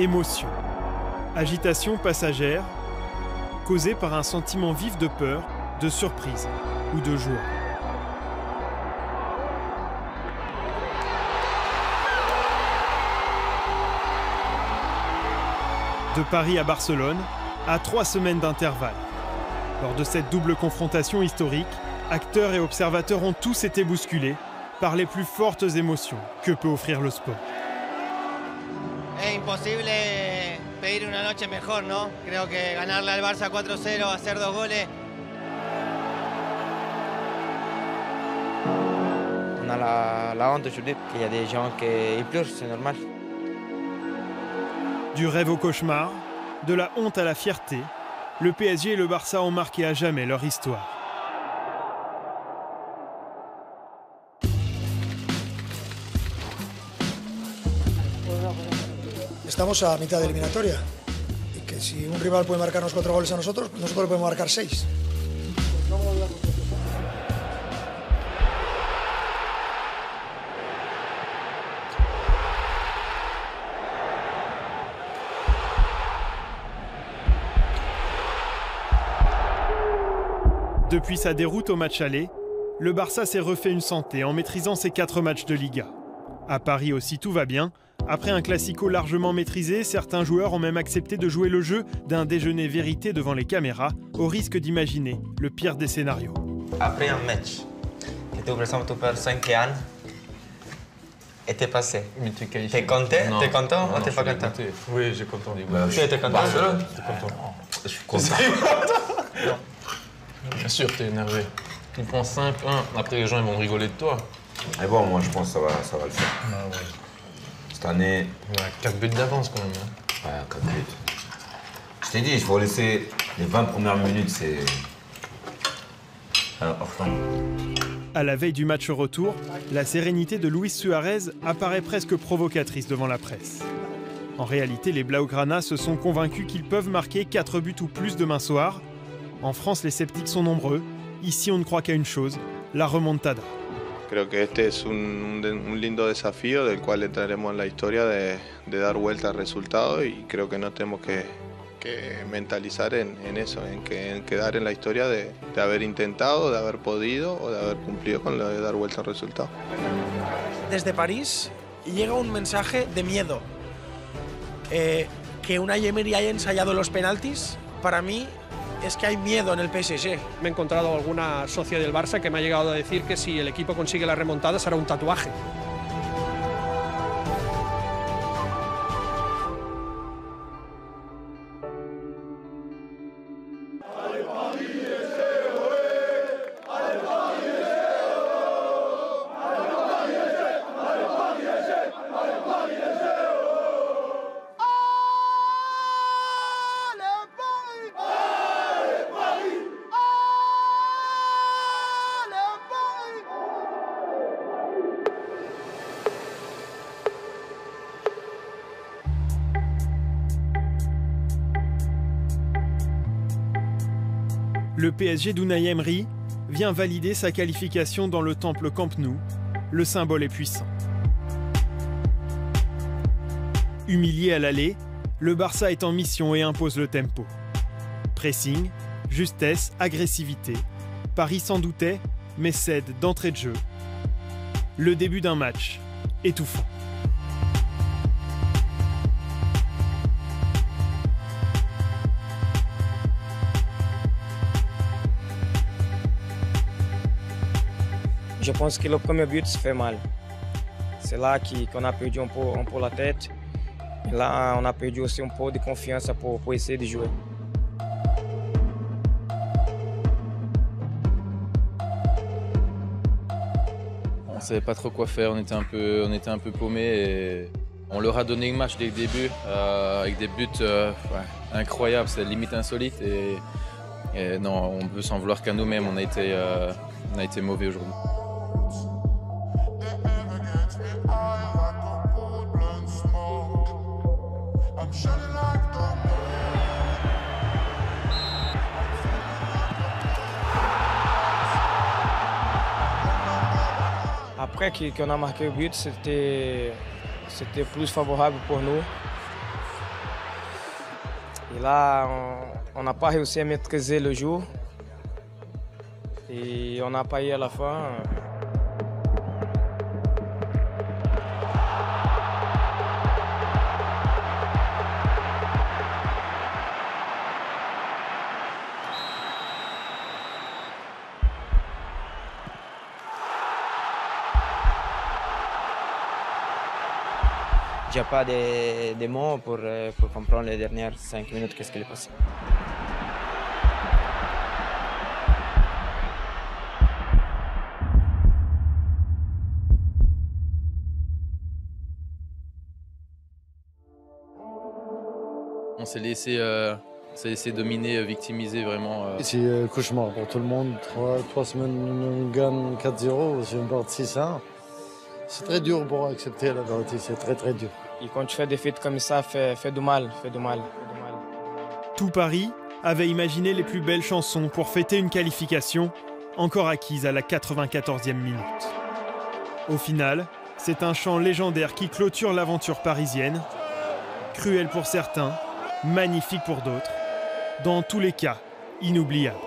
émotion. Agitation passagère, causée par un sentiment vif de peur, de surprise ou de joie. De Paris à Barcelone, à 3 semaines d'intervalle. Lors de cette double confrontation historique, acteurs et observateurs ont tous été bousculés par les plus fortes émotions que peut offrir le sport. Es imposible pedir una noche mejor, ¿no? Creo que ganarle al Barça 4-0, hacer 2 goles. On a la honte aujourd'hui qu'il y a des gens qui pleurent, c'est normal. Du rêve au cauchemar, de la honte à la fierté, le PSG et le Barça ont marqué à jamais leur histoire. Estamos a mitad de eliminatoria y que si un rival puede marcarnos 4 goles a nosotros, nosotros le podemos marcar 6. Depuis sa déroute au match aller, le Barça s'est refait une santé en maîtrisant ses 4 matchs de Liga. À Paris aussi tout va bien. Après un classico largement maîtrisé, certains joueurs ont même accepté de jouer le jeu d'un déjeuner vérité devant les caméras, au risque d'imaginer le pire des scénarios. Après un match, que tu, par exemple, tu perds 5-1 et t'es passé. T'es content? T'es content ou t'es pas content? Oui, j'ai content. Tu étais content? Barcelone, t'es content. Je suis content. Non. Bien sûr, t'es énervé. Tu prends 5-1, après les gens ils vont rigoler de toi. Mais bon, moi je pense que ça va le faire. Ah ouais. Cette année... Ouais, 4 buts d'avance quand même. Ouais, 4 buts. Je t'ai dit, il faut laisser les 20 premières minutes, c'est... Enfin. À la veille du match retour, la sérénité de Luis Suarez apparaît presque provocatrice devant la presse. En réalité, les Blaugrana se sont convaincus qu'ils peuvent marquer 4 buts ou plus demain soir. En France, les sceptiques sont nombreux. Ici, on ne croit qu'à une chose, la remontada. Creo que este es un lindo desafío del cual entraremos en la historia de dar vuelta al resultado y creo que no tenemos que mentalizar en eso, en quedar en la historia de haber intentado, de haber podido o de haber cumplido con lo de dar vuelta al resultado. Desde París llega un mensaje de miedo. Que Unai Emery haya ensayado los penaltis, para mí es que hay miedo en el PSG. Me he encontrado alguna socia del Barça que me ha llegado a decir que si el equipo consigue la remontada será un tatuaje. Le PSG d'Unai Emery vient valider sa qualification dans le temple Camp Nou. Le symbole est puissant. Humilié à l'aller, le Barça est en mission et impose le tempo. Pressing, justesse, agressivité. Paris s'en doutait, mais cède d'entrée de jeu. Le début d'un match étouffant. Je pense que le premier but se fait mal. C'est là qu'on a perdu un peu la tête. Et là, on a perdu aussi un peu de confiance pour essayer de jouer. On savait pas trop quoi faire, on était un peu paumés et on leur a donné une match dès le début avec des buts incroyables, c'est limite insolite et non, on peut s'en vouloir qu'à nous-mêmes, on a été mauvais aujourd'hui. Après qu'on a marqué le but, c'était plus favorable pour nous. Et là, on n'a pas réussi à maîtriser le jeu. Et on n'a pas eu à la fin. J'ai pas de mots pour comprendre les dernières 5 minutes qu'est-ce qui est passé. On s'est laissé dominer, victimiser vraiment. C'est un cauchemar pour tout le monde. 3 semaines, on gagne 4-0, c'est une partie 6-1. C'est très dur pour accepter la vérité, c'est très très dur. Et quand tu fais des faits comme ça, fait du mal. Tout Paris avait imaginé les plus belles chansons pour fêter une qualification encore acquise à la 94e minute. Au final, c'est un chant légendaire qui clôture l'aventure parisienne. Cruel pour certains, magnifique pour d'autres. Dans tous les cas, inoubliable.